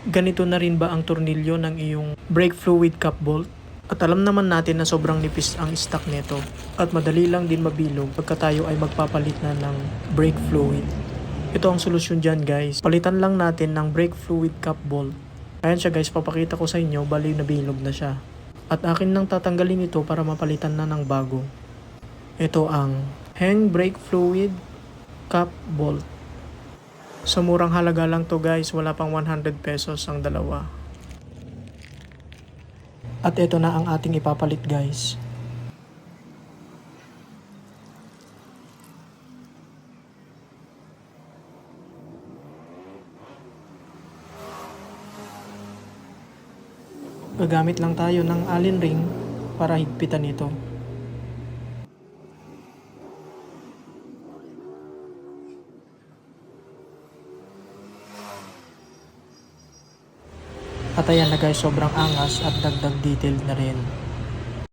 Ganito na rin ba ang tornilyo ng iyong brake fluid cap bolt? At alam naman natin na sobrang nipis ang stock nito at madali lang din mabilog pagka tayo ay magpapalit na ng brake fluid. Ito ang solusyon dyan guys. Palitan lang natin ng brake fluid cap bolt. Ayan siya guys, papakita ko sa inyo, bali nabilog na siya. At akin nang tatanggalin ito para mapalitan na ng bago. Ito ang hang brake fluid cap bolt. Sa murang halaga lang to guys, wala pang 100 pesos ang dalawa. At ito na ang ating ipapalit guys. Gagamit lang tayo ng Allen ring para higpitan ito. At ayan na guys, sobrang angas at dagdag detail na rin.